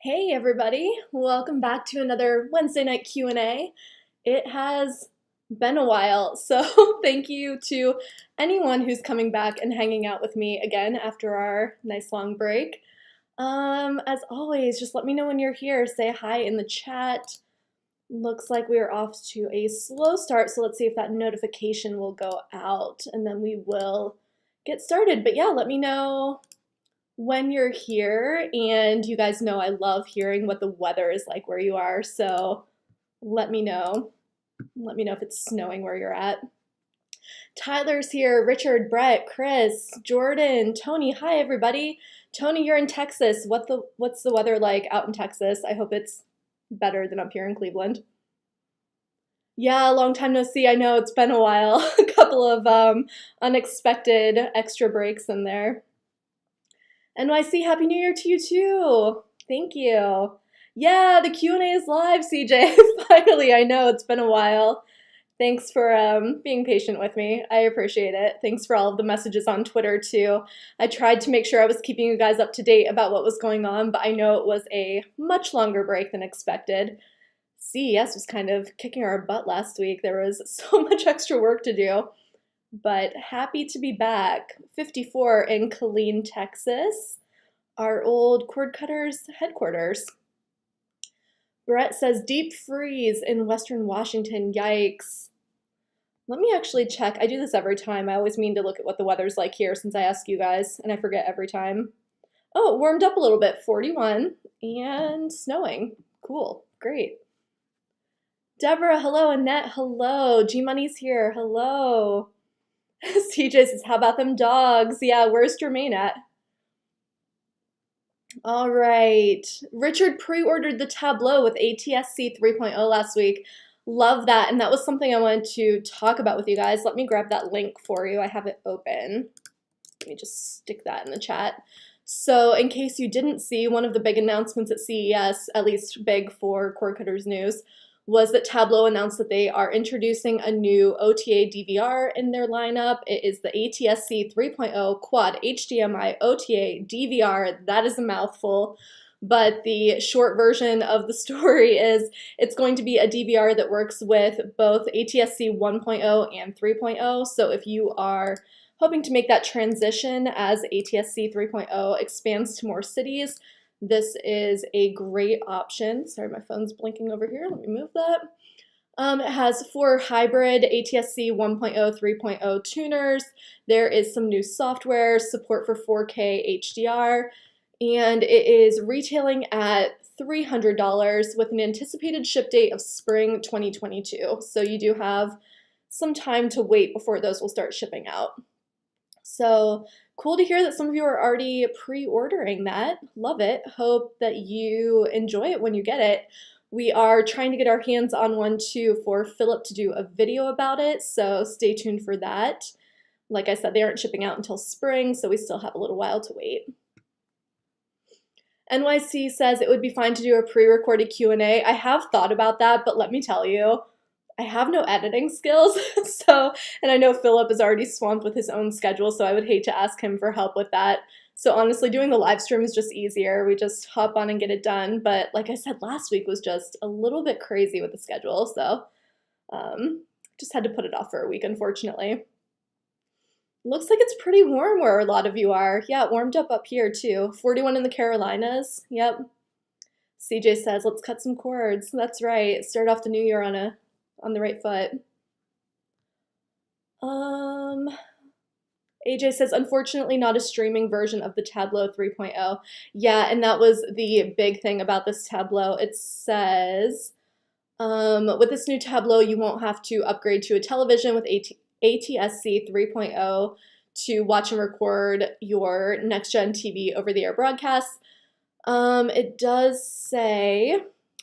Hey everybody, welcome back to another Wednesday night Q&A. It has been a while, so thank you to anyone who's coming back and hanging out with me again after our nice long break. As always, just let me know when you're here. Say hi in the chat. Looks like we are off to a slow start, so let's see if that notification will go out and then we will get started. But yeah, let me know when you're here, and you guys know I love hearing what the weather is like where you are, so let me know. Let me know if it's snowing where you're at. Tyler's here, Richard, Brett, Chris, Jordan, Tony. Hi everybody. Tony, you're in Texas. What's the weather like out in Texas? I hope it's better than up here in Cleveland. Yeah, long time no see. I know it's been a while. A couple of unexpected extra breaks in there. NYC, Happy New Year to you too. Thank you. Yeah, the Q&A is live, CJ. Finally, I know it's been a while. Thanks for being patient with me. I appreciate it. Thanks for all of the messages on Twitter too. I tried to make sure I was keeping you guys up to date about what was going on, but I know it was a much longer break than expected. CES was kind of kicking our butt last week. There was so much extra work to do. But happy to be back. 54 in Killeen, Texas, our old cord cutters headquarters. Brett says deep freeze in Western Washington. Yikes. Let me actually check. I do this every time. I always mean to look at what the weather's like here since I ask you guys, and I forget every time. Oh, it warmed up a little bit. 41 and snowing. Cool. Great. Deborah, hello. Annette, hello. G-Money's here. Hello. CJ says, how about them dogs? Yeah, where's Jermaine at? All right. Richard pre-ordered the Tableau with Atsc 3.0 last week. Love that. And that was something I wanted to talk about with you guys. Let me grab that link for you. I have it open. Let me just stick that in the chat. So in case you didn't see, one of the big announcements at CES, at least big for Cord Cutters News, was that Tableau announced that they are introducing a new OTA DVR in their lineup. It is the Atsc 3.0 Quad HDMI OTA DVR. That is a mouthful, but the short version of the story is it's going to be a DVR that works with both Atsc 1.0 and 3.0. So if you are hoping to make that transition as Atsc 3.0 expands to more cities, this is a great option. Sorry, my phone's blinking over here. Let me move that. It has 4 hybrid Atsc 1.0, 3.0 tuners. There is some new software, support for 4K HDR, and it is retailing at $300 with an anticipated ship date of spring 2022. So you do have some time to wait before those will start shipping out. So cool to hear that some of you are already pre-ordering that. Love it. Hope that you enjoy it when you get it. We are trying to get our hands on one too for Philip to do a video about it, so stay tuned for that. Like I said, they aren't shipping out until spring, so we still have a little while to wait. NYC says it would be fine to do a pre-recorded Q&A. I have thought about that, but let me tell you, I have no editing skills, and I know Philip is already swamped with his own schedule, so I would hate to ask him for help with that. So honestly, doing the live stream is just easier. We just hop on and get it done, but like I said, last week was just a little bit crazy with the schedule, so just had to put it off for a week, unfortunately. Looks like it's pretty warm where a lot of you are. Yeah, it warmed up here too. 41 in the Carolinas, yep. CJ says, let's cut some cords. That's right, start off the new year on the right foot. AJ says, unfortunately not a streaming version of the Tableau 3.0. Yeah, and that was the big thing about this Tableau. It says, with this new Tableau, you won't have to upgrade to a television with Atsc 3.0 to watch and record your next-gen TV over-the-air broadcasts. It does say,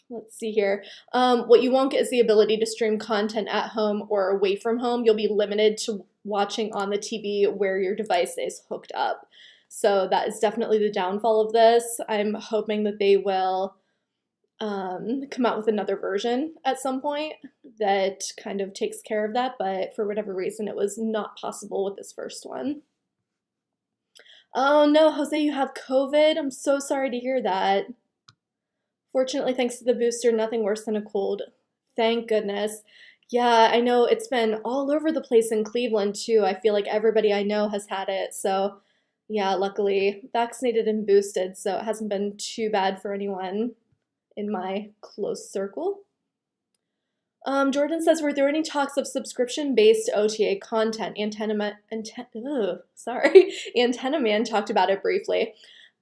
let's see here. What you won't get is the ability to stream content at home or away from home. You'll be limited to watching on the TV where your device is hooked up. So that is definitely the downfall of this. I'm hoping that they will come out with another version at some point that kind of takes care of that, but for whatever reason, it was not possible with this first one. Oh no, Jose, you have COVID? I'm so sorry to hear that. Fortunately, thanks to the booster, nothing worse than a cold. Thank goodness. Yeah, I know it's been all over the place in Cleveland too. I feel like everybody I know has had it. So, yeah, luckily vaccinated and boosted, so it hasn't been too bad for anyone in my close circle. Jordan says, were there any talks of subscription-based OTA content? Antenna Man talked about it briefly.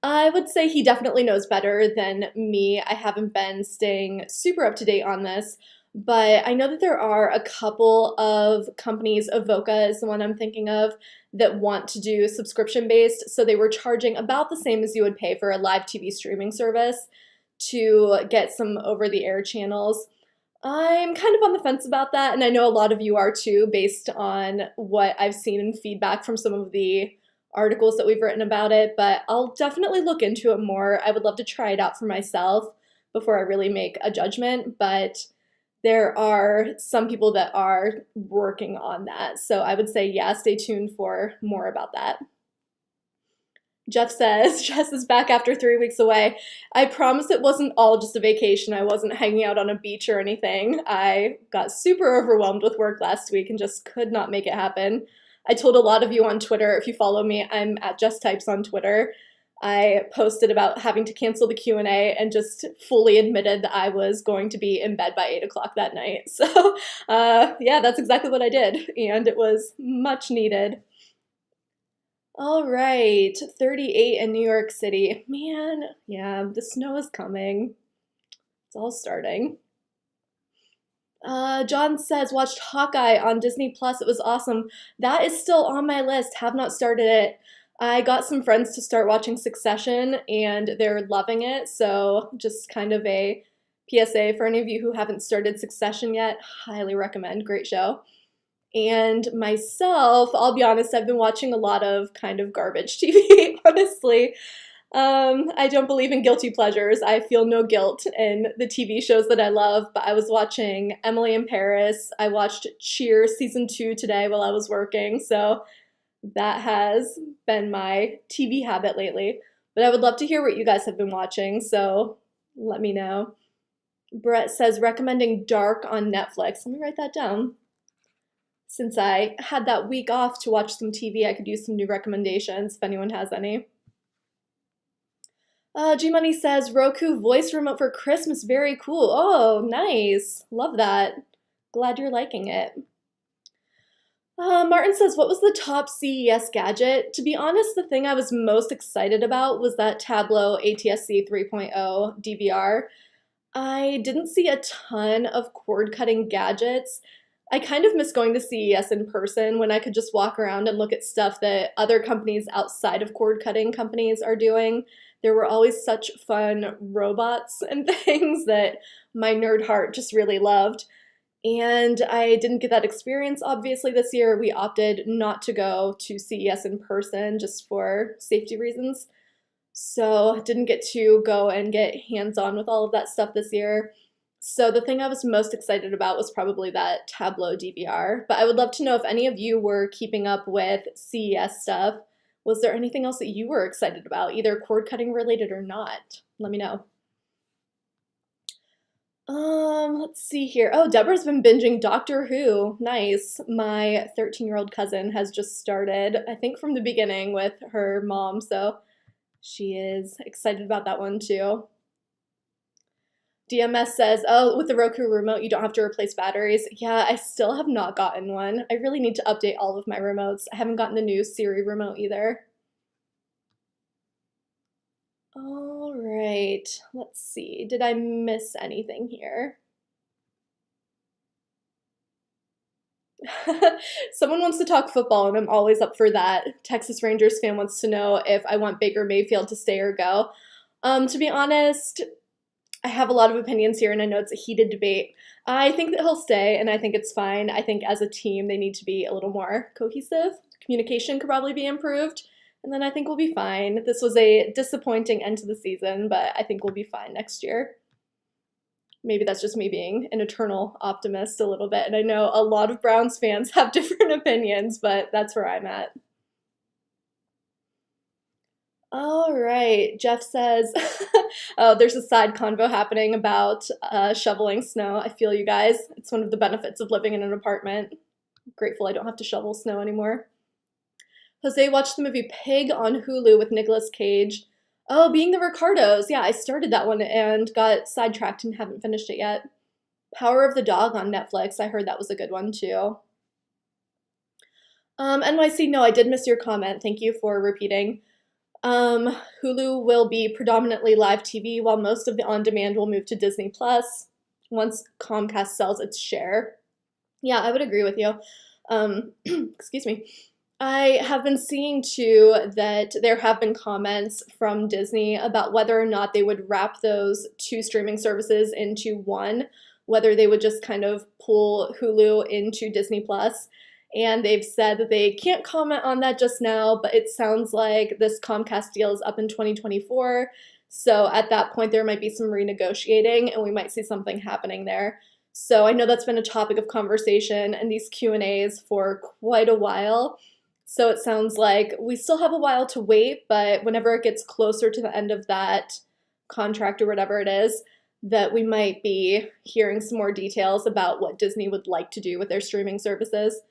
I would say he definitely knows better than me. I haven't been staying super up to date on this, but I know that there are a couple of companies, Avoca is the one I'm thinking of, that want to do subscription-based. So they were charging about the same as you would pay for a live TV streaming service to get some over-the-air channels. I'm kind of on the fence about that, and I know a lot of you are too, based on what I've seen in feedback from some of the articles that we've written about it, but I'll definitely look into it more. I would love to try it out for myself before I really make a judgment, but there are some people that are working on that, so I would say, yeah, stay tuned for more about that. Jeff says, Jess is back after 3 weeks away. I promise it wasn't all just a vacation. I wasn't hanging out on a beach or anything. I got super overwhelmed with work last week and just could not make it happen. I told a lot of you on Twitter, if you follow me, I'm at Just Types on Twitter. I posted about having to cancel the Q&A and just fully admitted that I was going to be in bed by 8 o'clock that night. So yeah, that's exactly what I did, and it was much needed. All right, 38 in New York City. Man, yeah, the snow is coming. It's all starting. John says, watched Hawkeye on Disney Plus. It was awesome. That is still on my list. Have not started it. I got some friends to start watching Succession, and they're loving it. So just kind of a PSA for any of you who haven't started Succession yet. Highly recommend. Great show. And myself, I'll be honest, I've been watching a lot of kind of garbage TV, honestly. I don't believe in guilty pleasures. I feel no guilt in the TV shows that I love, but I was watching Emily in Paris. I watched Cheer Season 2 today while I was working, so that has been my TV habit lately. But I would love to hear what you guys have been watching, so let me know. Brett says, recommending Dark on Netflix. Let me write that down. Since I had that week off to watch some TV, I could use some new recommendations if anyone has any. G-Money says, Roku voice remote for Christmas, very cool. Oh, nice. Love that. Glad you're liking it. Martin says, what was the top CES gadget? To be honest, the thing I was most excited about was that Tableau ATSC 3.0 DVR. I didn't see a ton of cord-cutting gadgets. I kind of miss going to CES in person when I could just walk around and look at stuff that other companies outside of cord-cutting companies are doing. There were always such fun robots and things that my nerd heart just really loved. And I didn't get that experience, obviously, this year. We opted not to go to CES in person just for safety reasons. So didn't get to go and get hands-on with all of that stuff this year. So the thing I was most excited about was probably that Tableau DVR. But I would love to know if any of you were keeping up with CES stuff. Was there anything else that you were excited about, either cord cutting related or not? Let me know. Let's see here. Oh, Deborah's been binging Doctor Who. Nice. My 13-year-old cousin has just started, I think from the beginning with her mom, so she is excited about that one too. DMS says, oh, with the Roku remote, you don't have to replace batteries. Yeah, I still have not gotten one. I really need to update all of my remotes. I haven't gotten the new Siri remote either. All right, let's see. Did I miss anything here? Someone wants to talk football, and I'm always up for that. Texas Rangers fan wants to know if I want Baker Mayfield to stay or go. To be honest, I have a lot of opinions here, and I know it's a heated debate. I think that he'll stay, and I think it's fine. I think as a team, they need to be a little more cohesive. Communication could probably be improved, and then I think we'll be fine. This was a disappointing end to the season, but I think we'll be fine next year. Maybe that's just me being an eternal optimist a little bit, and I know a lot of Browns fans have different opinions, but that's where I'm at. All right, Jeff says, oh, there's a side convo happening about shoveling snow. I feel you guys. It's one of the benefits of living in an apartment. Grateful I don't have to shovel snow anymore. Jose watched the movie Pig on Hulu with Nicolas Cage. Oh, Being the Ricardos. Yeah, I started that one and got sidetracked and haven't finished it yet. Power of the Dog on Netflix. I heard that was a good one too. NYC, no, I did miss your comment. Thank you for repeating. Hulu will be predominantly live TV, while most of the on-demand will move to Disney Plus once Comcast sells its share. Yeah, I would agree with you. Excuse me. I have been seeing too that there have been comments from Disney about whether or not they would wrap those two streaming services into one, whether they would just kind of pull Hulu into Disney Plus. And they've said that they can't comment on that just now, but it sounds like this Comcast deal is up in 2024. So at that point, there might be some renegotiating and we might see something happening there. So I know that's been a topic of conversation and these Q&As for quite a while. So it sounds like we still have a while to wait, but whenever it gets closer to the end of that contract or whatever it is, that we might be hearing some more details about what Disney would like to do with their streaming services.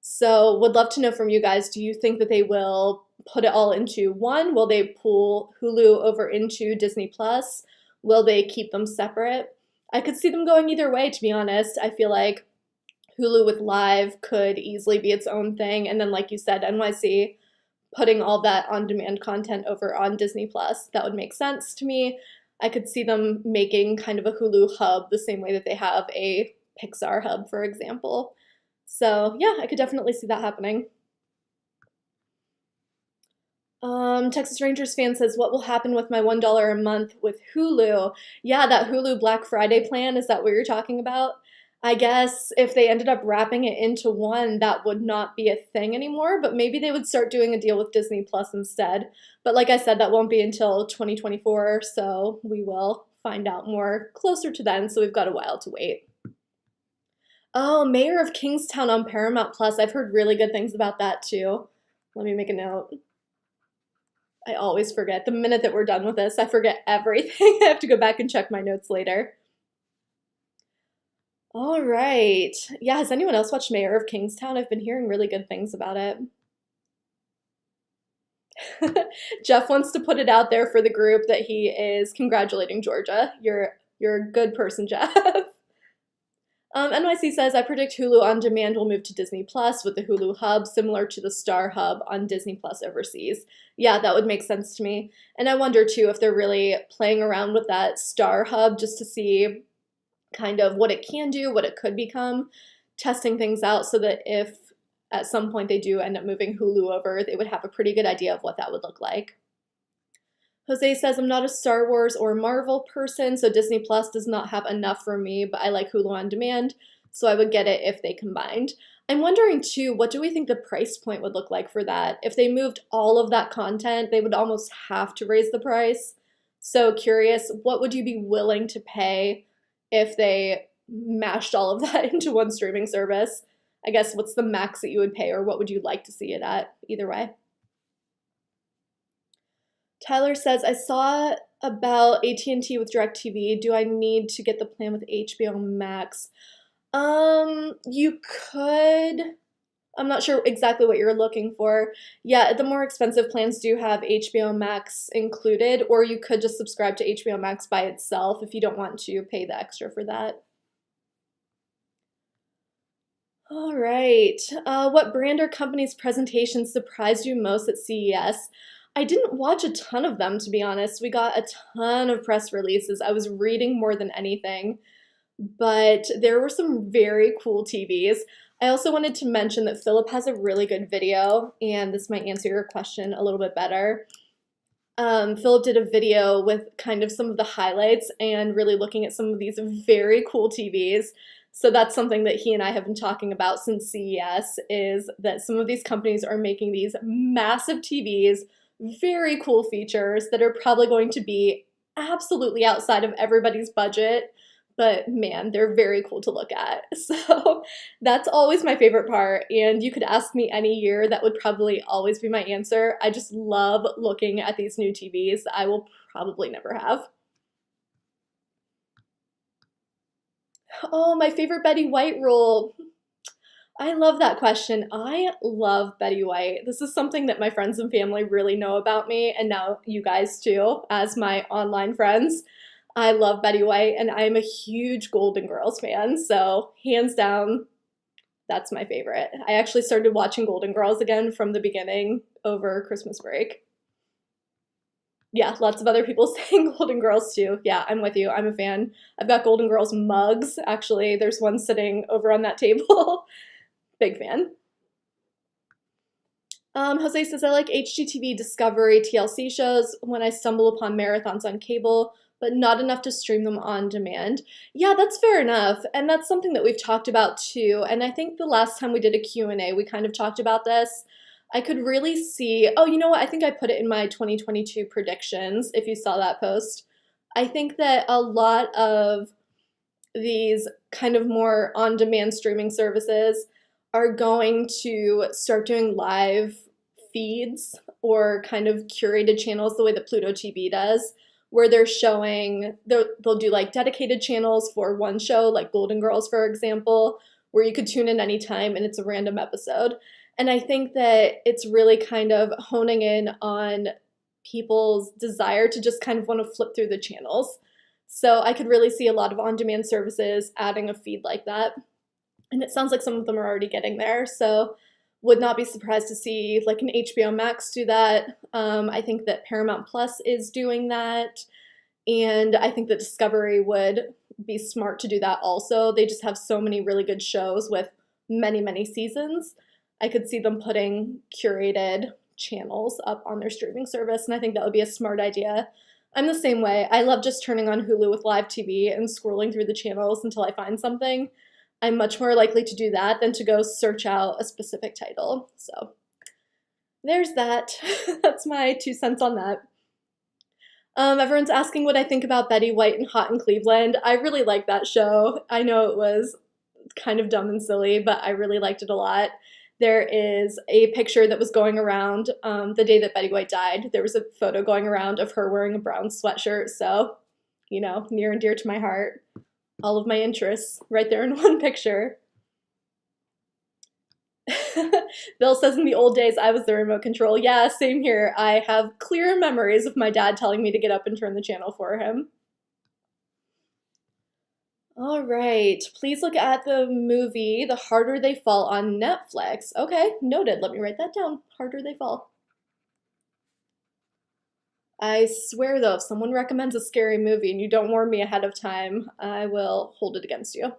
So would love to know from you guys, do you think that they will put it all into one? Will they pull Hulu over into Disney Plus? Will they keep them separate? I could see them going either way, to be honest. I feel like Hulu with Live could easily be its own thing. And then, like you said, NYC putting all that on-demand content over on Disney Plus. That would make sense to me. I could see them making kind of a Hulu hub the same way that they have a Pixar hub, for example. So yeah, I could definitely see that happening. Texas Rangers fan says, what will happen with my $1 a month with Hulu? Yeah, that Hulu Black Friday plan, is that what you're talking about? I guess if they ended up wrapping it into one, that would not be a thing anymore, but maybe they would start doing a deal with Disney Plus instead. But like I said, that won't be until 2024, so we will find out more closer to then, so we've got a while to wait. Oh, Mayor of Kingstown on Paramount Plus. I've heard really good things about that too. Let me make a note. I always forget. The minute that we're done with this, I forget everything. I have to go back and check my notes later. All right. Yeah, has anyone else watched Mayor of Kingstown? I've been hearing really good things about it. Jeff wants to put it out there for the group that he is congratulating Georgia. You're a good person, Jeff. NYC says, I predict Hulu On Demand will move to Disney Plus with the Hulu Hub, similar to the Star Hub on Disney Plus overseas. Yeah, that would make sense to me. And I wonder, too, if they're really playing around with that Star Hub just to see kind of what it can do, what it could become, testing things out so that if at some point they do end up moving Hulu over, they would have a pretty good idea of what that would look like. Jose says, I'm not a Star Wars or Marvel person, so Disney Plus does not have enough for me, but I like Hulu On Demand, so I would get it if they combined. I'm wondering, too, what do we think the price point would look like for that? If they moved all of that content, they would almost have to raise the price. So curious, what would you be willing to pay if they mashed all of that into one streaming service? I guess what's the max that you would pay, or what would you like to see it at? Either way. Tyler says, I saw about AT&T with DirecTV. Do I need to get the plan with HBO Max? You could. I'm not sure exactly what you're looking for. Yeah, the more expensive plans do have HBO Max included, or you could just subscribe to HBO Max by itself if you don't want to pay the extra for that. All right. What brand or company's presentation surprised you most at CES? I didn't watch a ton of them, to be honest. We got a ton of press releases. I was reading more than anything, but there were some very cool TVs. I also wanted to mention that Philip has a really good video, and this might answer your question a little bit better. Philip did a video with kind of some of the highlights and really looking at some of these very cool TVs. So that's something that he and I have been talking about since CES, is that some of these companies are making these massive TVs, very cool features that are probably going to be absolutely outside of everybody's budget, but man, they're very cool to look at. So that's always my favorite part, and you could ask me any year, that would probably always be my answer. I just love looking at these new TVs I will probably never have. Oh, my favorite Betty White role. I love that question. I love Betty White. This is something that my friends and family really know about me, and now you guys too, as my online friends. I love Betty White, and I'm a huge Golden Girls fan, so hands down, that's my favorite. I actually started watching Golden Girls again from the beginning over Christmas break. Yeah, lots of other people saying Golden Girls too. Yeah, I'm with you. I'm a fan. I've got Golden Girls mugs. Actually, there's one sitting over on that table. Big fan. Jose says, I like HGTV Discovery TLC shows when I stumble upon marathons on cable, but not enough to stream them on demand. Yeah, that's fair enough. And that's something that we've talked about too. And I think the last time we did a Q&A, we kind of talked about this. I could really see, oh, you know what? I think I put it in my 2022 predictions, if you saw that post. I think that a lot of these kind of more on-demand streaming services are going to start doing live feeds or kind of curated channels the way that Pluto TV does, where they're showing, they'll do like dedicated channels for one show, like Golden Girls, for example, where you could tune in anytime and it's a random episode. And I think that it's really kind of honing in on people's desire to just kind of want to flip through the channels. So I could really see a lot of on-demand services adding a feed like that. And it sounds like some of them are already getting there, so would not be surprised to see like an HBO Max do that. I think that Paramount Plus is doing that, and I think that Discovery would be smart to do that also. They just have so many really good shows with many, many seasons. I could see them putting curated channels up on their streaming service, and I think that would be a smart idea. I'm the same way. I love just turning on Hulu with live TV and scrolling through the channels until I find something. I'm much more likely to do that than to go search out a specific title. So there's that. That's my 2 cents on that. Everyone's asking what I think about Betty White and Hot in Cleveland. I really like that show. I know it was kind of dumb and silly, but I really liked it a lot. There is a picture that was going around the day that Betty White died. There was a photo going around of her wearing a brown sweatshirt, so, you know, near and dear to my heart. All of my interests right there in one picture. Bill says, in the old days, I was the remote control. Yeah, same here. I have clear memories of my dad telling me to get up and turn the channel for him. All right, please look at the movie The Harder They Fall on Netflix. Okay, noted. Let me write that down. Harder They Fall. I swear, though, if someone recommends a scary movie and you don't warn me ahead of time, I will hold it against you.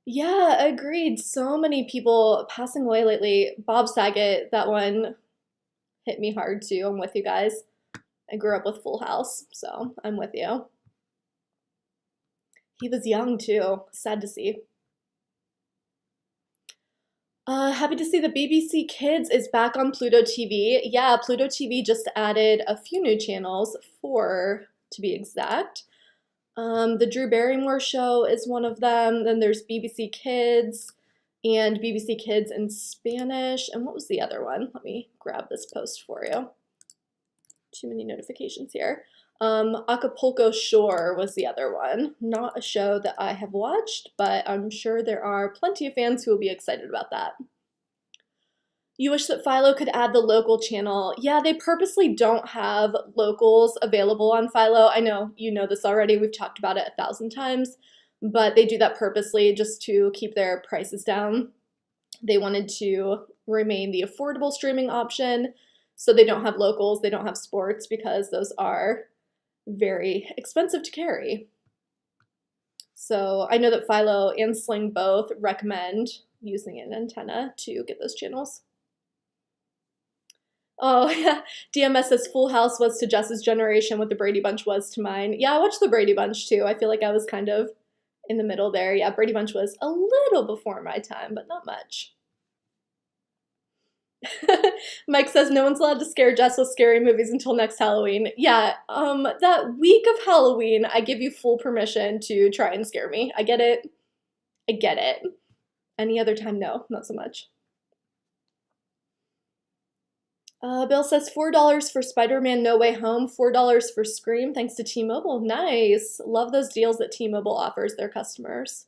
Yeah, agreed. So many people passing away lately. Bob Saget, that one hit me hard too. I'm with you guys. I grew up with Full House, so I'm with you. He was young too. Sad to see. Happy to see the BBC Kids is back on Pluto TV. Yeah, Pluto TV just added a few new channels, 4 to be exact. The Drew Barrymore Show is one of them. Then there's BBC Kids and BBC Kids in Spanish. And what was the other one? Let me grab this post for you. Too many notifications here. Acapulco Shore was the other one. Not a show that I have watched, but I'm sure there are plenty of fans who will be excited about that. You wish that Philo could add the local channel. Yeah, they purposely don't have locals available on Philo. I know you know this already. We've talked about it 1,000 times, but they do that purposely just to keep their prices down. They wanted to remain the affordable streaming option, so they don't have locals, they don't have sports, because those are very expensive to carry. So I know that Philo and Sling both recommend using an antenna to get those channels. Oh, yeah. DMS says Full House was to Jess's generation what the Brady Bunch was to mine. Yeah, I watched the Brady Bunch too. I feel like I was kind of in the middle there. Yeah, Brady Bunch was a little before my time, but not much. Mike says no one's allowed to scare Jess with scary movies until next Halloween. Yeah, that week of Halloween, I give you full permission to try and scare me. I get it. I get it. Any other time, no, not so much. Bill says $4 for Spider-Man No Way Home, $4 for Scream, thanks to T-Mobile. Nice. Love those deals that T-Mobile offers their customers.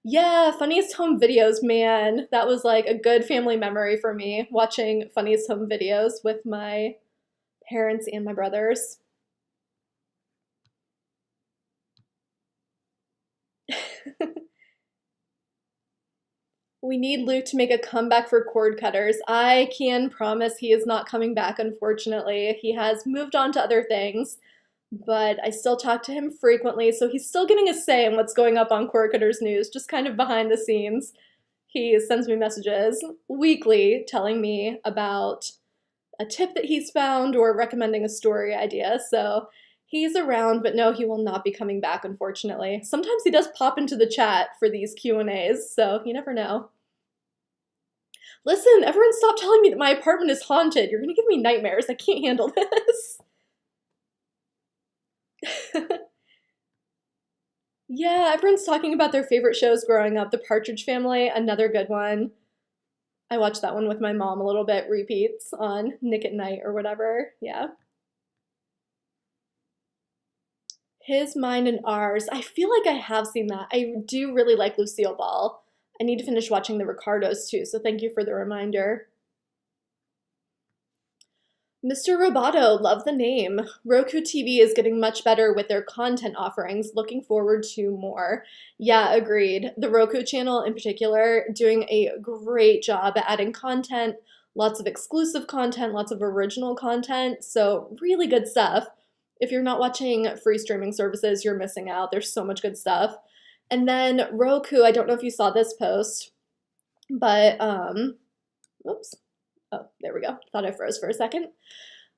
Yeah, Funniest Home Videos, man. That was like a good family memory for me, watching Funniest Home Videos with my parents and my brothers. We need Luke to make a comeback for cord cutters. I can promise he is not coming back, unfortunately. He has moved on to other things, but I still talk to him frequently, so he's still getting a say in what's going up on Cord Cutters News, just kind of behind the scenes. He sends me messages weekly telling me about a tip that he's found or recommending a story idea, so he's around, but no, he will not be coming back, unfortunately. Sometimes he does pop into the chat for these Q&As, so you never know. Listen, everyone stop telling me that my apartment is haunted. You're gonna give me nightmares. I can't handle this. Yeah, everyone's talking about their favorite shows growing up. The Partridge Family, another good one. I watched that one with my mom a little bit, repeats on Nick at Night or whatever. Yeah. His, Mine, and Ours. I feel like I have seen that. I do really like Lucille Ball. I need to finish watching The Ricardos too, so thank you for the reminder. Mr. Roboto, love the name. Roku TV is getting much better with their content offerings. Looking forward to more. Yeah, agreed. The Roku channel in particular, doing a great job at adding content, lots of exclusive content, lots of original content, so really good stuff. If you're not watching free streaming services, you're missing out. There's so much good stuff. And then Roku, I don't know if you saw this post, but, oops. Oh, there we go. Thought I froze for a second.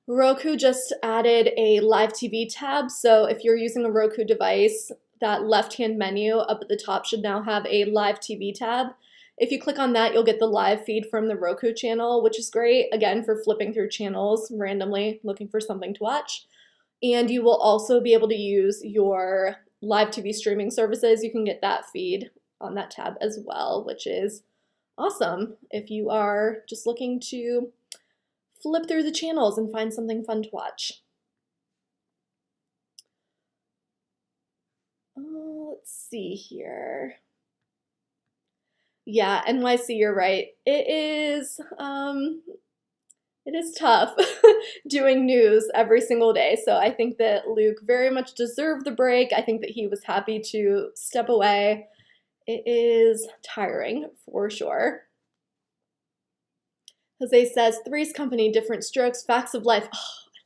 Roku just added a live TV tab, so if you're using a Roku device, that left-hand menu up at the top should now have a live TV tab. If you click on that, you'll get the live feed from the Roku channel, which is great, again, for flipping through channels randomly, looking for something to watch. And you will also be able to use your live TV streaming services. You can get that feed on that tab as well, which is awesome if you are just looking to flip through the channels and find something fun to watch. Let's see here. Yeah, NYC, you're right. It is tough doing news every single day. So I think that Luke very much deserved the break. I think that he was happy to step away. It is tiring for sure. Jose says, Three's Company, Different Strokes, Facts of Life. Oh,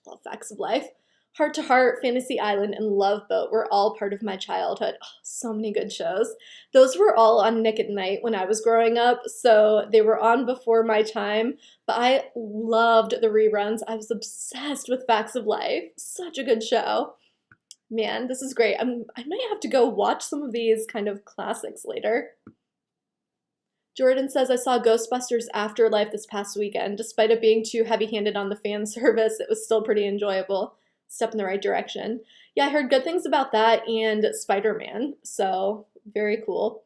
I love Facts of Life. Heart to Heart, Fantasy Island, and Love Boat were all part of my childhood. Oh, so many good shows. Those were all on Nick at Night when I was growing up, so they were on before my time, but I loved the reruns. I was obsessed with Facts of Life. Such a good show. Man, this is great. I might have to go watch some of these kind of classics later. Jordan says, I saw Ghostbusters Afterlife this past weekend. Despite it being too heavy-handed on the fan service, it was still pretty enjoyable. Step in the right direction. Yeah, I heard good things about that and Spider-Man, so very cool.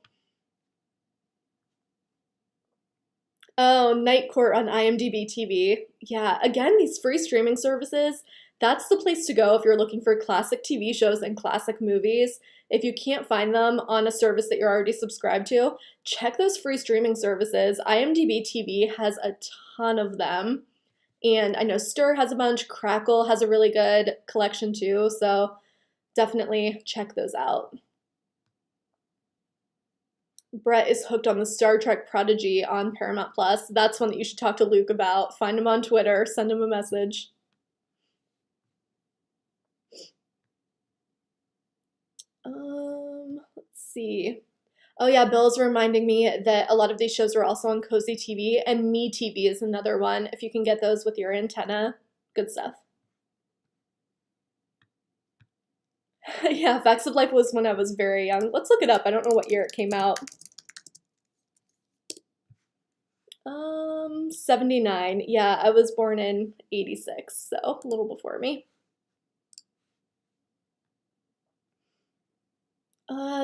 Oh, Night Court on IMDb TV. Yeah, again, these free streaming services, that's the place to go if you're looking for classic TV shows and classic movies. If you can't find them on a service that you're already subscribed to, check those free streaming services. IMDb TV has a ton of them. And I know Stir has a bunch, Crackle has a really good collection too, so definitely check those out. Brett is hooked on the Star Trek Prodigy on Paramount Plus. That's one that you should talk to Luke about. Find him on Twitter, send him a message. Let's see. Oh yeah, Bill's reminding me that a lot of these shows are also on Cozy TV, and Me TV is another one. If you can get those with your antenna, good stuff. Yeah, Facts of Life was when I was very young. Let's look it up. I don't know what year it came out. 79. Yeah, I was born in 86, so a little before me.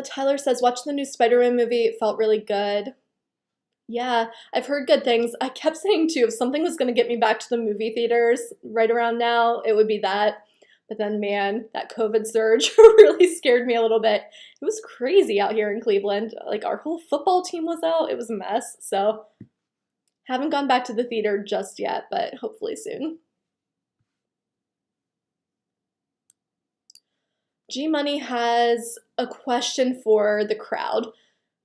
Tyler says, watch the new Spider-Man movie. It felt really good. Yeah, I've heard good things. I kept saying too, if something was going to get me back to the movie theaters right around now, it would be that. But then, man, that COVID surge really scared me a little bit. It was crazy out here in Cleveland. Like, our whole football team was out. It was a mess. So, haven't gone back to the theater just yet, but hopefully soon. G Money has a question for the crowd.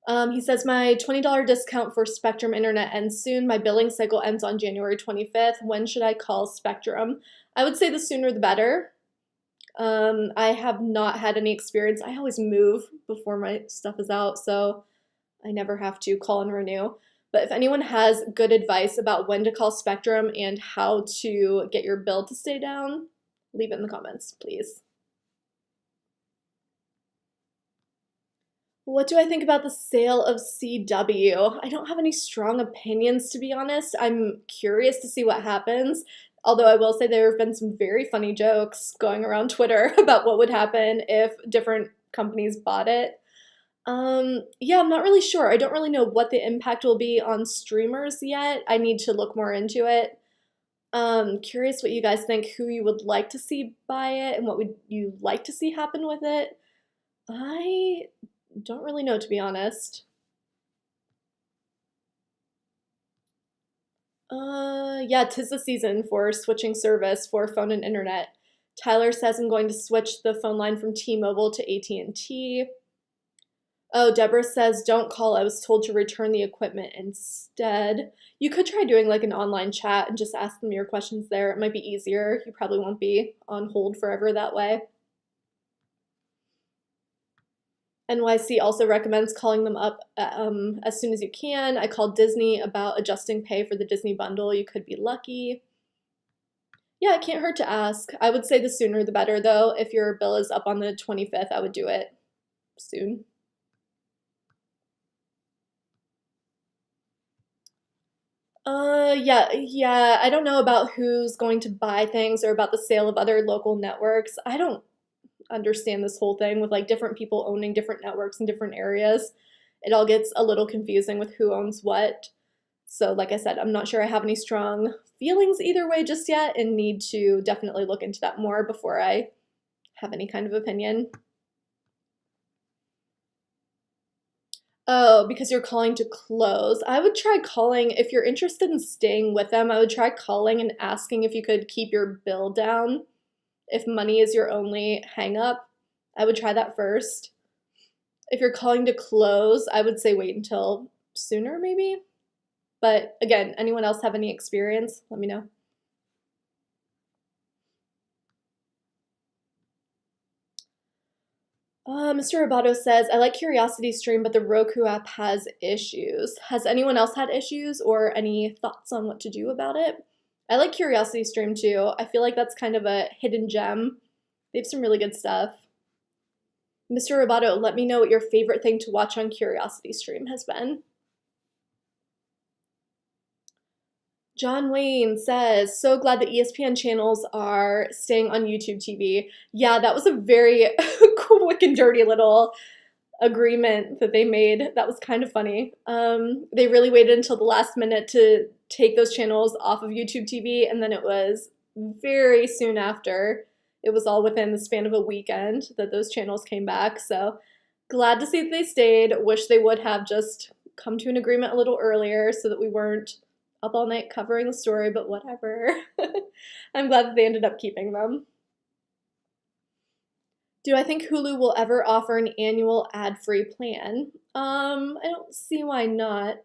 He says, my $20 discount for Spectrum Internet ends soon. My billing cycle ends on January 25th. When should I call Spectrum? I would say the sooner the better. I have not had any experience. I always move before my stuff is out, so I never have to call and renew. But if anyone has good advice about when to call Spectrum and how to get your bill to stay down, leave it in the comments, please. What do I think about the sale of CW? I don't have any strong opinions, to be honest. I'm curious to see what happens. Although I will say there have been some very funny jokes going around Twitter about what would happen if different companies bought it. Yeah, I'm not really sure. I don't really know what the impact will be on streamers yet. I need to look more into it. Curious what you guys think, who you would like to see buy it, and what would you like to see happen with it. I don't really know, to be honest. Yeah, 'tis the season for switching service for phone and internet. Tyler says I'm going to switch the phone line from T-Mobile to AT&T. Oh, Deborah says don't call. I was told to return the equipment instead. You could try doing like an online chat and just ask them your questions there. It might be easier. You probably won't be on hold forever that way. NYC also recommends calling them up as soon as you can. I called Disney about adjusting pay for the Disney bundle. You could be lucky. Yeah, it can't hurt to ask. I would say the sooner the better, though. If your bill is up on the 25th, I would do it soon. Yeah, I don't know about who's going to buy things or about the sale of other local networks. I don't understand this whole thing with like different people owning different networks in different areas. It all gets a little confusing with who owns what. So like I said, I'm not sure I have any strong feelings either way just yet and need to definitely look into that more before I have any kind of opinion. Oh, because you're calling to close. I would try calling, if you're interested in staying with them, I would try calling and asking if you could keep your bill down. If money is your only hang up, I would try that first. If you're calling to close, I would say wait until sooner maybe. But again, anyone else have any experience? Let me know. Mr. Roboto says, I like Curiosity Stream, but the Roku app has issues. Has anyone else had issues or any thoughts on what to do about it? I like Curiosity Stream too. I feel like that's kind of a hidden gem. They have some really good stuff. Mr. Roboto, let me know what your favorite thing to watch on Curiosity Stream has been. John Wayne says, so glad that ESPN channels are staying on YouTube TV. Yeah, that was a very quick and dirty little agreement that they made. That was kind of funny. They really waited until the last minute to take those channels off of YouTube TV, and then it was very soon after. It was all within the span of a weekend that those channels came back. So glad to see that they stayed. Wish they would have just come to an agreement a little earlier so that we weren't up all night covering the story, but whatever. I'm glad that they ended up keeping them. Do I think Hulu will ever offer an annual ad-free plan? I don't see why not.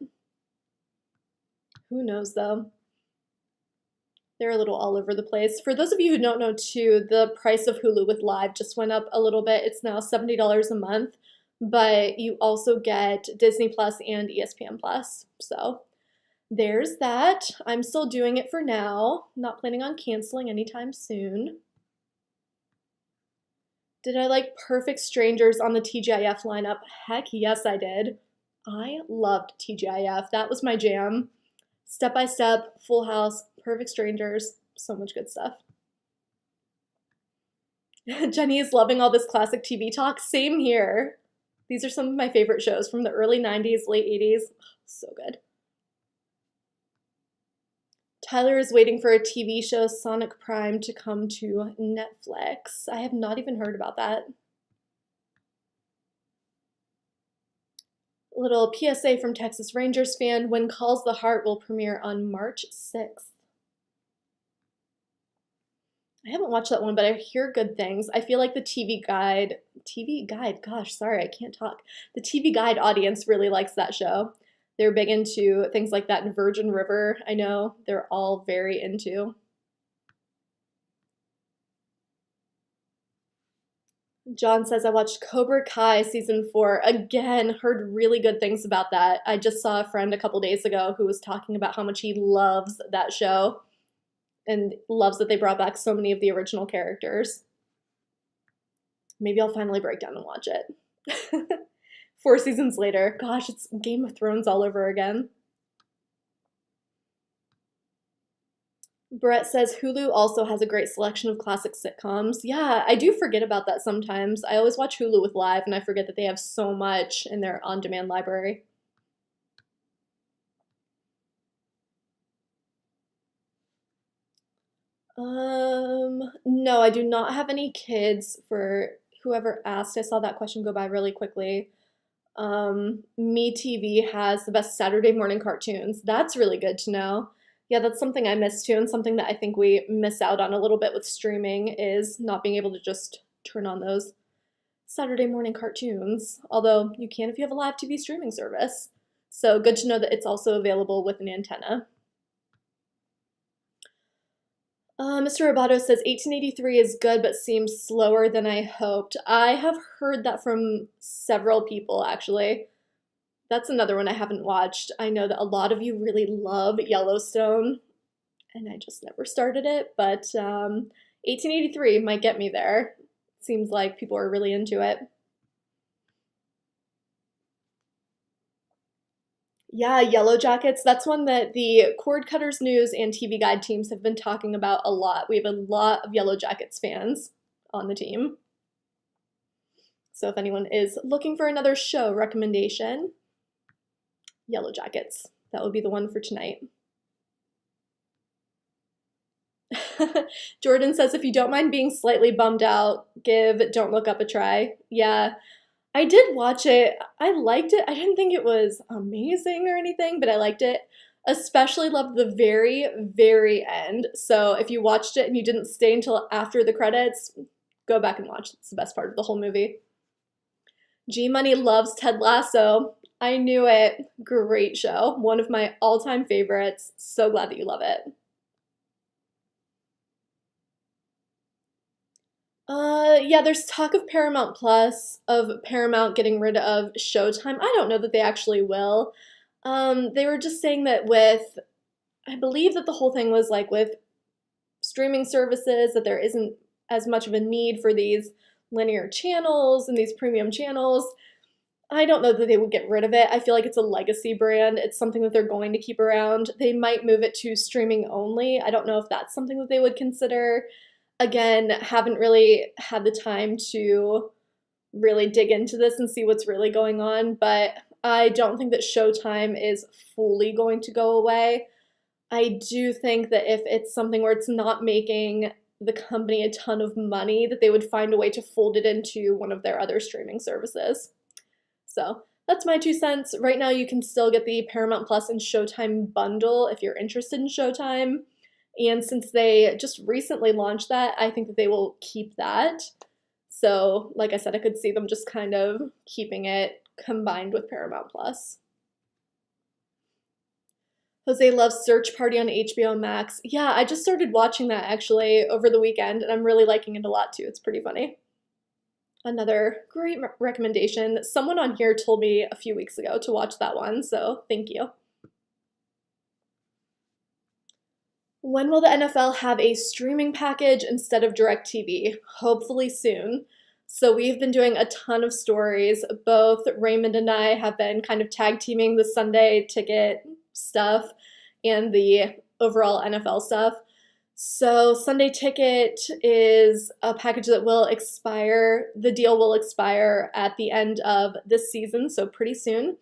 Who knows though? They're a little all over the place. For those of you who don't know too, the price of Hulu with Live just went up a little bit. It's now $70 a month, but you also get Disney Plus and ESPN Plus. So there's that. I'm still doing it for now. Not planning on canceling anytime soon. Did I like Perfect Strangers on the TGIF lineup? Heck yes, I did. I loved TGIF. That was my jam. Step by Step, Full House, Perfect Strangers, so much good stuff. Jenny is loving all this classic TV talk. Same here. These are some of my favorite shows from the early 90s, late 80s. So good. Tyler is waiting for a TV show, Sonic Prime, to come to Netflix. I have not even heard about that. Little PSA from Texas Rangers fan, When Calls the Heart will premiere on March 6th. I haven't watched that one, but I hear good things. I feel like the TV Guide, gosh, sorry, I can't talk. The TV Guide audience really likes that show. They're big into things like that in Virgin River. I know they're all very into. John says, I watched Cobra Kai season 4 again, heard really good things about that. I just saw a friend a couple days ago who was talking about how much he loves that show and loves that they brought back so many of the original characters. Maybe I'll finally break down and watch it. 4 seasons later. Gosh, it's Game of Thrones all over again. Brett says Hulu also has a great selection of classic sitcoms. Yeah, I do forget about that sometimes. I always watch Hulu with Live and I forget that they have so much in their on-demand library. No, I do not have any kids for whoever asked. I saw that question go by really quickly. MeTV has the best Saturday morning cartoons. That's really good to know. Yeah, that's something I miss too, and something that I think we miss out on a little bit with streaming is not being able to just turn on those Saturday morning cartoons. Although you can if you have a live TV streaming service. So good to know that it's also available with an antenna. Mr. Roboto says 1883 is good but seems slower than I hoped. I have heard that from several people, actually. That's another one I haven't watched. I know that a lot of you really love Yellowstone, and I just never started it, but 1883 might get me there. Seems like people are really into it. Yeah, Yellow Jackets. That's one that the Cord Cutters News and TV Guide teams have been talking about a lot. We have a lot of Yellow Jackets fans on the team. So if anyone is looking for another show recommendation, Yellow Jackets. That would be the one for tonight. Jordan says, if you don't mind being slightly bummed out, give Don't Look Up a try. Yeah, I did watch it. I liked it. I didn't think it was amazing or anything, but I liked it. Especially loved the very, very end. So if you watched it and you didn't stay until after the credits, go back and watch. It's the best part of the whole movie. G Money loves Ted Lasso. I knew it. Great show. One of my all-time favorites. So glad that you love it. Yeah, there's talk of Paramount Plus, of Paramount getting rid of Showtime. I don't know that they actually will. They were just saying that I believe that the whole thing was like with streaming services, that there isn't as much of a need for these linear channels and these premium channels. I don't know that they would get rid of it. I feel like it's a legacy brand. It's something that they're going to keep around. They might move it to streaming only. I don't know if that's something that they would consider. Again, haven't really had the time to really dig into this and see what's really going on, but I don't think that Showtime is fully going to go away. I do think that if it's something where it's not making the company a ton of money, that they would find a way to fold it into one of their other streaming services. So that's my 2 cents. Right now you can still get the Paramount Plus and Showtime bundle if you're interested in Showtime. And since they just recently launched that, I think that they will keep that. So, like I said, I could see them just kind of keeping it combined with Paramount Plus. Jose loves Search Party on HBO Max. Yeah, I just started watching that actually over the weekend, and I'm really liking it a lot too. It's pretty funny. Another great recommendation. Someone on here told me a few weeks ago to watch that one, so thank you. When will the NFL have a streaming package instead of DirecTV? Hopefully soon. So we've been doing a ton of stories. Both Raymond and I have been kind of tag teaming the Sunday ticket stuff. and the overall NFL stuff. So Sunday Ticket is a package that will expire. The deal will expire at the end of this season, so pretty soon.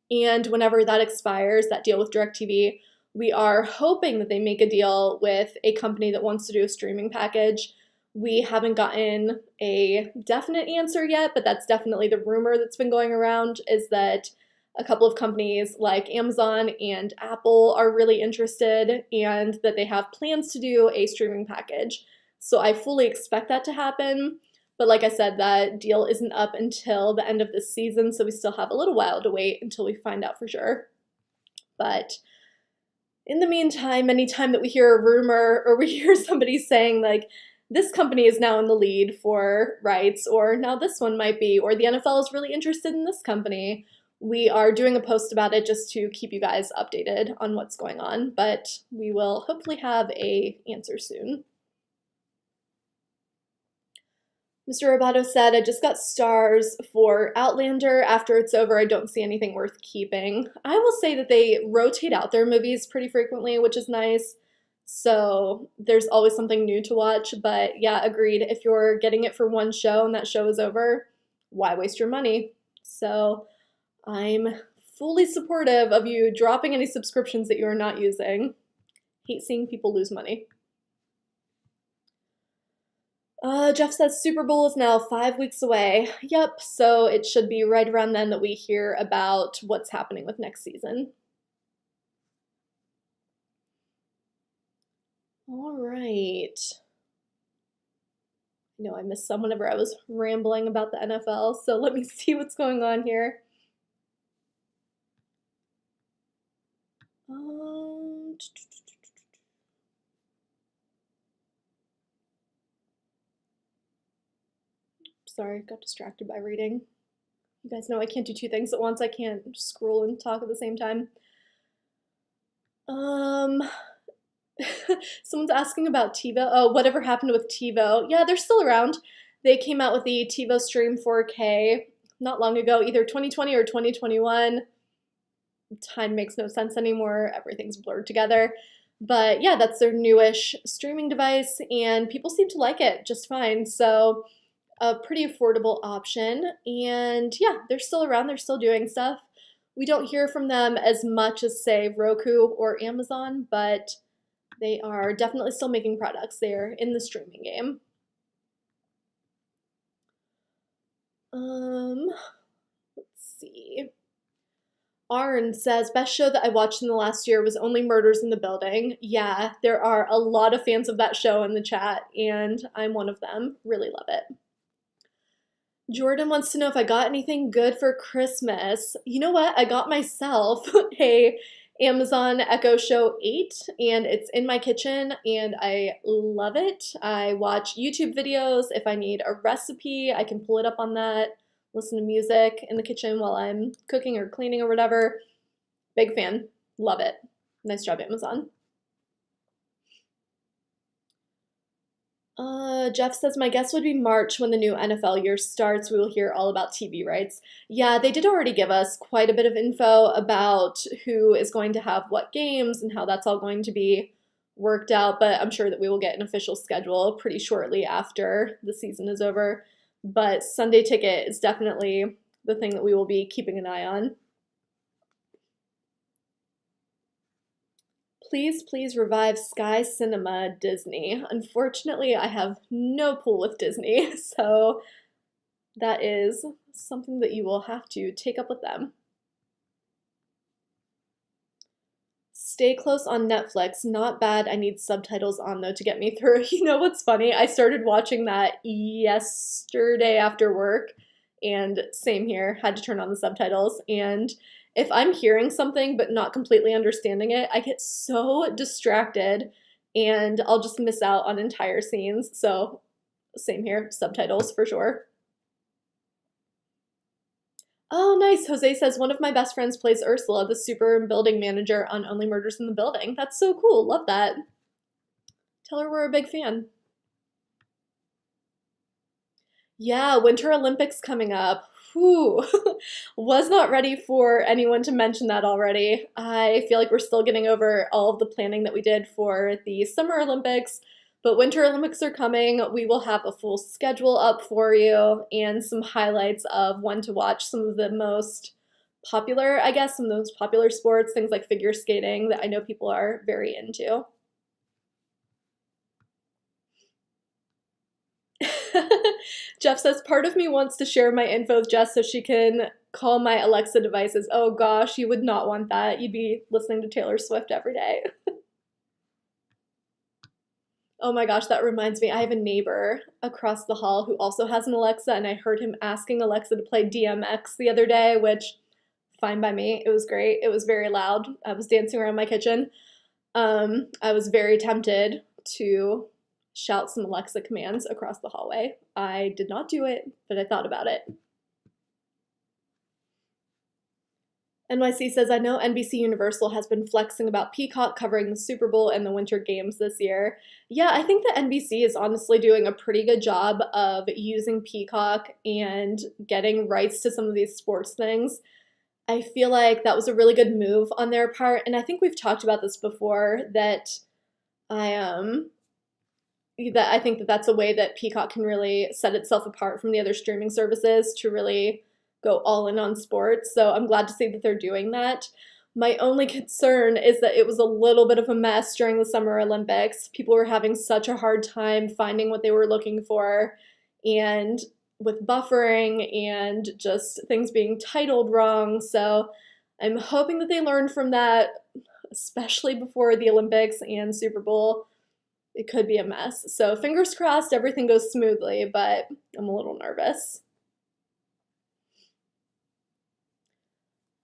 And whenever that expires, that deal with DirecTV, we are hoping that they make a deal with a company that wants to do a streaming package. We haven't gotten a definite answer yet, but that's definitely the rumor that's been going around, is that a couple of companies like Amazon and Apple are really interested and that they have plans to do a streaming package. So I fully expect that to happen. But like I said, that deal isn't up until the end of this season, so we still have a little while to wait until we find out for sure. But in the meantime, anytime that we hear a rumor or we hear somebody saying like, this company is now in the lead for rights, or now this one might be, or the NFL is really interested in this company, we are doing a post about it just to keep you guys updated on what's going on, but we will hopefully have an answer soon. Mr. Roboto said, I just got stars for Outlander. After it's over, I don't see anything worth keeping. I will say that they rotate out their movies pretty frequently, which is nice. So there's always something new to watch. But yeah, agreed. If you're getting it for one show and that show is over, why waste your money? So I'm fully supportive of you dropping any subscriptions that you are not using. Hate seeing people lose money. Jeff says Super Bowl is now 5 weeks away. Yep, so it should be right around then that we hear about what's happening with next season. All right. I know I missed some whenever I was rambling about the NFL, so let me see what's going on here. Sorry, got distracted by reading. You guys know I can't do two things at once. I can't scroll and talk at the same time. Someone's asking about TiVo. Oh, whatever happened with TiVo? Yeah, they're still around. They came out with the TiVo Stream 4K not long ago, either 2020 or 2021. Time makes no sense anymore. Everything's blurred together. But yeah, that's their newish streaming device, and people seem to like it just fine. So a pretty affordable option. And yeah, they're still around. They're still doing stuff. We don't hear from them as much as, say, Roku or Amazon, but they are definitely still making products. They're in the streaming game. Let's see. Arn says, best show that I watched in the last year was Only Murders in the Building. Yeah, there are a lot of fans of that show in the chat, and I'm one of them. Really love it. Jordan wants to know if I got anything good for Christmas. You know what? I got myself a Amazon Echo Show 8, and it's in my kitchen, and I love it. I watch YouTube videos. If I need a recipe, I can pull it up on that, listen to music in the kitchen while I'm cooking or cleaning or whatever. Big fan. Love it. Nice job, Amazon. Jeff says, my guess would be March when the new NFL year starts. We will hear all about TV rights. Yeah, they did already give us quite a bit of info about who is going to have what games and how that's all going to be worked out, but I'm sure that we will get an official schedule pretty shortly after the season is over. But Sunday Ticket is definitely the thing that we will be keeping an eye on. Please revive Sky Cinema Disney. Unfortunately, I have no pull with Disney, so that is something that you will have to take up with them. Stay Close on Netflix. Not bad. I need subtitles on, though, to get me through. You know what's funny? I started watching that yesterday after work, and same here. Had to turn on the subtitles, and if I'm hearing something but not completely understanding it, I get so distracted and I'll just miss out on entire scenes. So same here, subtitles for sure. Oh, nice. Jose says, one of my best friends plays Ursula, the super building manager on Only Murders in the Building. That's so cool. Love that. Tell her we're a big fan. Yeah, Winter Olympics coming up. whew, was not ready for anyone to mention that already. I feel like we're still getting over all of the planning that we did for the Summer Olympics, but Winter Olympics are coming. We will have a full schedule up for you and some highlights of when to watch some of the most popular, I guess, some of those popular sports, things like figure skating that I know people are very into. Jeff says, part of me wants to share my info with Jess so she can call my Alexa devices. Oh gosh, you would not want that. You'd be listening to Taylor Swift every day. Oh my gosh, that reminds me. I have a neighbor across the hall who also has an Alexa, and I heard him asking Alexa to play DMX the other day, which, fine by me. It was great. It was very loud. I was dancing around my kitchen. I was very tempted to shout some Alexa commands across the hallway. I did not do it, but I thought about it. NYC says, I know NBC Universal has been flexing about Peacock covering the Super Bowl and the Winter Games this year. Yeah, I think that NBC is honestly doing a pretty good job of using Peacock and getting rights to some of these sports things. I feel like that was a really good move on their part, and I think we've talked about this before, that I think that that's a way that Peacock can really set itself apart from the other streaming services to really go all in on sports. So I'm glad to see that they're doing that. My only concern is that it was a little bit of a mess during the Summer Olympics. People were having such a hard time finding what they were looking for, and with buffering and just things being titled wrong. So I'm hoping that they learned from that, especially before the Olympics and Super Bowl. It could be a mess. So fingers crossed everything goes smoothly, but I'm a little nervous.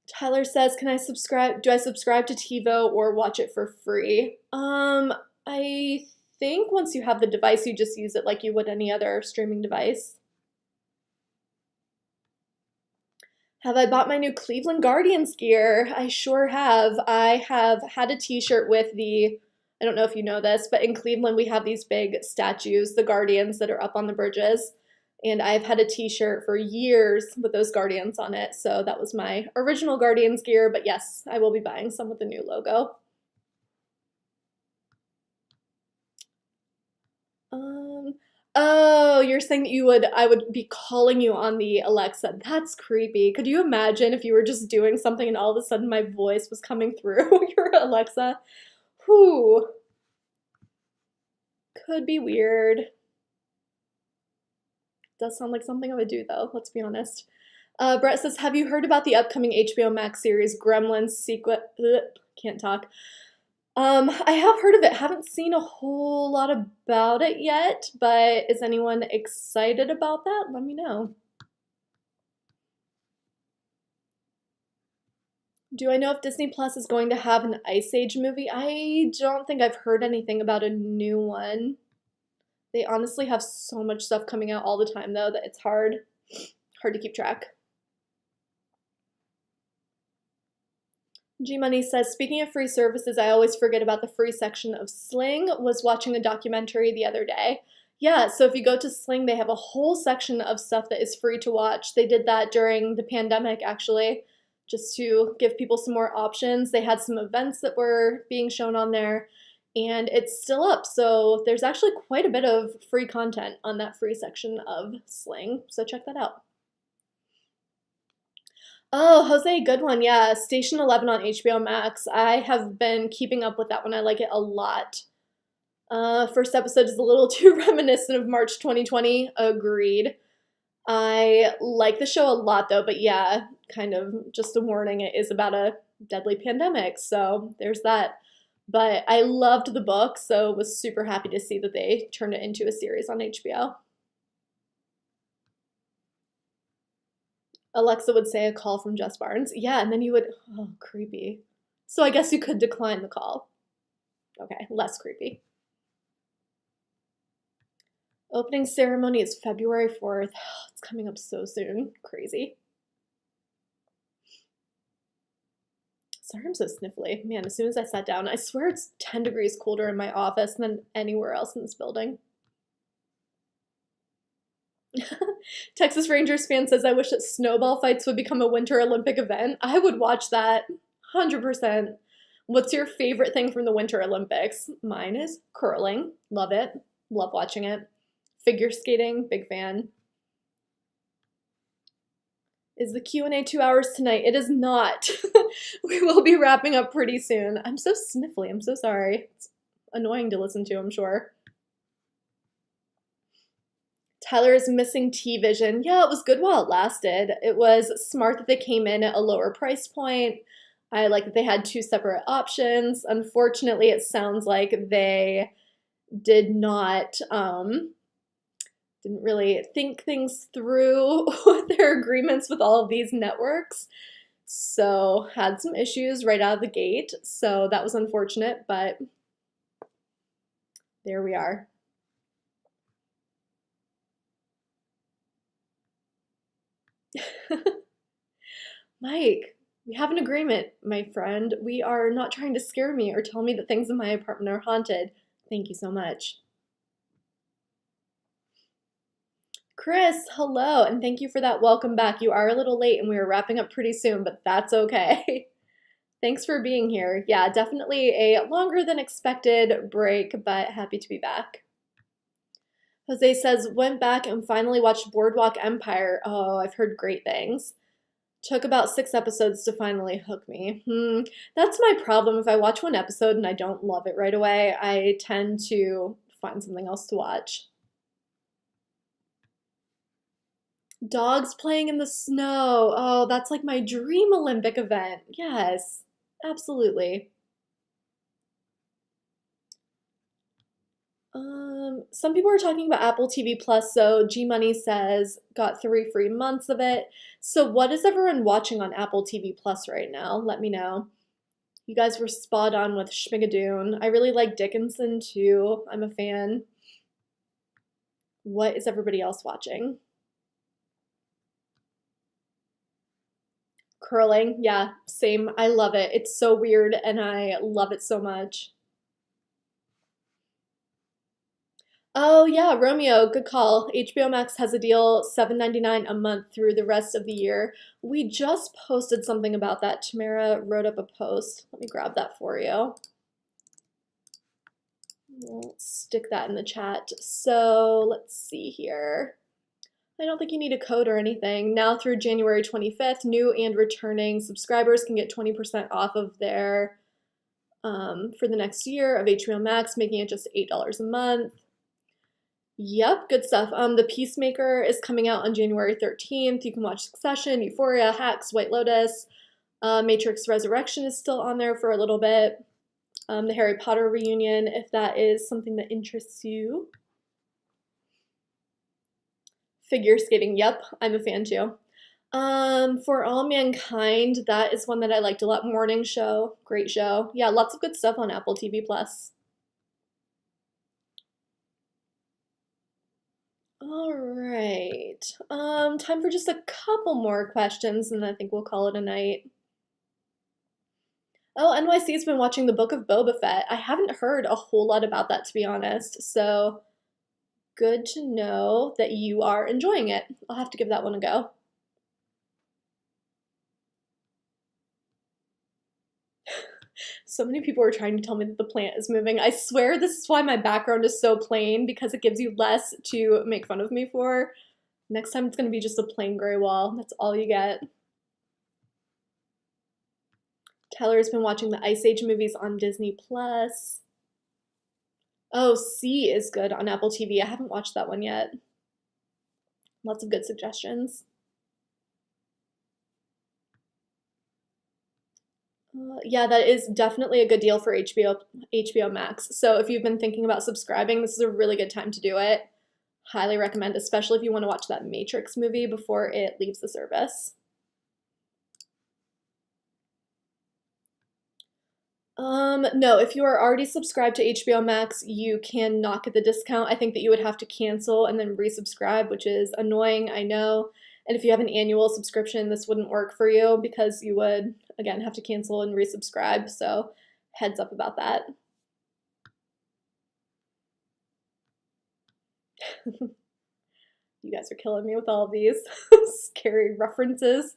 Tyler says, can I subscribe? Do I subscribe to TiVo or watch it for free? I think once you have the device, you just use it like you would any other streaming device. Have I bought my new Cleveland Guardians gear? I sure have. I have had a t-shirt with I don't know if you know this, but in Cleveland we have these big statues, the Guardians, that are up on the bridges. And I've had a t-shirt for years with those Guardians on it. So that was my original Guardians gear, but yes, I will be buying some with the new logo. Oh, you're saying that I would be calling you on the Alexa. That's creepy. Could you imagine if you were just doing something and all of a sudden my voice was coming through your Alexa? Whew. Could be weird. Does sound like something I would do though, let's be honest. Brett says, have you heard about the upcoming HBO Max series Gremlins sequel? Can't talk. I have heard of it. Haven't seen a whole lot about it yet, but is anyone excited about that? Let me know. Do I know if Disney Plus is going to have an Ice Age movie? I don't think I've heard anything about a new one. They honestly have so much stuff coming out all the time though that it's hard to keep track. G-Money says, speaking of free services, I always forget about the free section of Sling. Was watching a documentary the other day. Yeah, so if you go to Sling, they have a whole section of stuff that is free to watch. They did that during the pandemic, actually, just to give people some more options. They had some events that were being shown on there, and it's still up. So there's actually quite a bit of free content on that free section of Sling, so check that out. Oh, Jose, good one. Yeah, Station 11 on HBO Max. I have been keeping up with that one. I like it a lot. First episode is a little too reminiscent of March 2020. Agreed. I like the show a lot though, but yeah, kind of just a warning, it is about a deadly pandemic, so there's that. But I loved the book, so was super happy to see that they turned it into a series on HBO. Alexa would say a call from Jess Barnes. Yeah, and then you would, oh, creepy. So I guess you could decline the call. Okay, less creepy. Opening ceremony is February 4th. It's coming up so soon. Crazy. Sorry, I'm so sniffly. Man, as soon as I sat down, I swear it's 10 degrees colder in my office than anywhere else in this building. Texas Rangers fan says, I wish that snowball fights would become a Winter Olympic event. I would watch that 100%. What's your favorite thing from the Winter Olympics? Mine is curling. Love it. Love watching it. Figure skating, big fan. Is the Q&A 2 hours tonight? It is not. We will be wrapping up pretty soon. I'm so sniffly. I'm so sorry. It's annoying to listen to, I'm sure. Tyler is missing T-Vision. Yeah, it was good while it lasted. It was smart that they came in at a lower price point. I like that they had 2 separate options. Unfortunately, it sounds like they did not, didn't really think things through with their agreements with all of these networks. So had some issues right out of the gate. So that was unfortunate, but there we are. Mike, we have an agreement, my friend. We are not trying to scare me or tell me that things in my apartment are haunted. Thank you so much. Chris, hello, and thank you for that welcome back. You are a little late and we are wrapping up pretty soon, but that's okay. Thanks for being here. Yeah, definitely a longer than expected break, but happy to be back. Jose says, went back and finally watched Boardwalk Empire. Oh, I've heard great things. Took about 6 episodes to finally hook me. That's my problem. If I watch one episode and I don't love it right away, I tend to find something else to watch. Dogs playing in the snow. Oh, that's like my dream Olympic event. Yes, absolutely. Some people are talking about Apple TV Plus, so G Money says got 3 free months of it. So what is everyone watching on Apple TV Plus right now? Let me know. You guys were spot on with Schmigadoon. I really like Dickinson too. I'm a fan. What is everybody else watching? Curling, yeah, same. I love it. It's so weird and I love it so much. Oh yeah, Romeo, good call. HBO Max has a deal, $7.99 a month through the rest of the year. We just posted something about that. Tamara wrote up a post. Let me grab that for you. We'll stick that in the chat. So let's see here. I don't think you need a code or anything. Now through January 25th, new and returning subscribers can get 20% off of their, for the next year of HBO Max, making it just $8 a month. Yep, good stuff. The Peacemaker is coming out on January 13th. You can watch Succession, Euphoria, Hacks, White Lotus. Matrix Resurrection is still on there for a little bit. The Harry Potter reunion, if that is something that interests you. Figure skating, yep, I'm a fan too. For All Mankind, that is one that I liked a lot. Morning show, great show. Yeah, lots of good stuff on Apple TV Plus. All right. Time for just a couple more questions, and I think we'll call it a night. Oh, NYC's been watching the Book of Boba Fett. I haven't heard a whole lot about that, to be honest. So good to know that you are enjoying it. I'll have to give that one a go. So many people are trying to tell me that the plant is moving. I swear this is why my background is so plain, because it gives you less to make fun of me for. Next time it's going to be just a plain gray wall. That's all you get. Tyler's been watching the Ice Age movies on Disney Plus. Oh, C is good on Apple TV. I haven't watched that one yet. Lots of good suggestions. Yeah, that is definitely a good deal for HBO Max. So if you've been thinking about subscribing, this is a really good time to do it. Highly recommend, especially if you want to watch that Matrix movie before it leaves the service. No, if you are already subscribed to HBO Max, you can not get the discount. I think that you would have to cancel and then resubscribe, which is annoying, I know. And if you have an annual subscription, this wouldn't work for you because you would, again, have to cancel and resubscribe. So heads up about that. You guys are killing me with all of these scary references.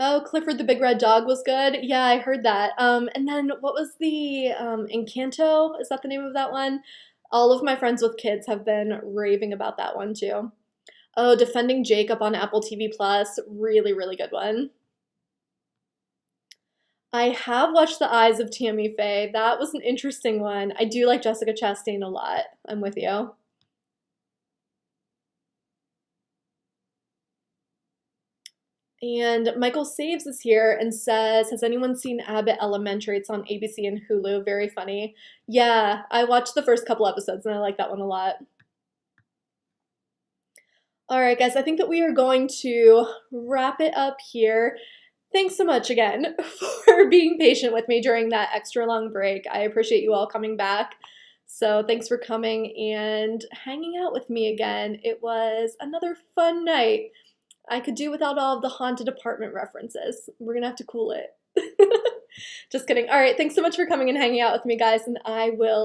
Oh, Clifford the Big Red Dog was good. Yeah, I heard that. And then what was the Encanto? Is that the name of that one? All of my friends with kids have been raving about that one too. Oh, Defending Jacob on Apple TV Plus. Really, really good one. I have watched The Eyes of Tammy Faye. That was an interesting one. I do like Jessica Chastain a lot. I'm with you. And Michael Saves is here and says, has anyone seen Abbott Elementary? It's on ABC and Hulu. Very funny. Yeah, I watched the first couple episodes and I like that one a lot. All right, guys, I think that we are going to wrap it up here. Thanks so much again for being patient with me during that extra long break. I appreciate you all coming back. So thanks for coming and hanging out with me again. It was another fun night. I could do without all of the haunted apartment references. We're gonna have to cool it. Just kidding. All right, thanks so much for coming and hanging out with me, guys, and I will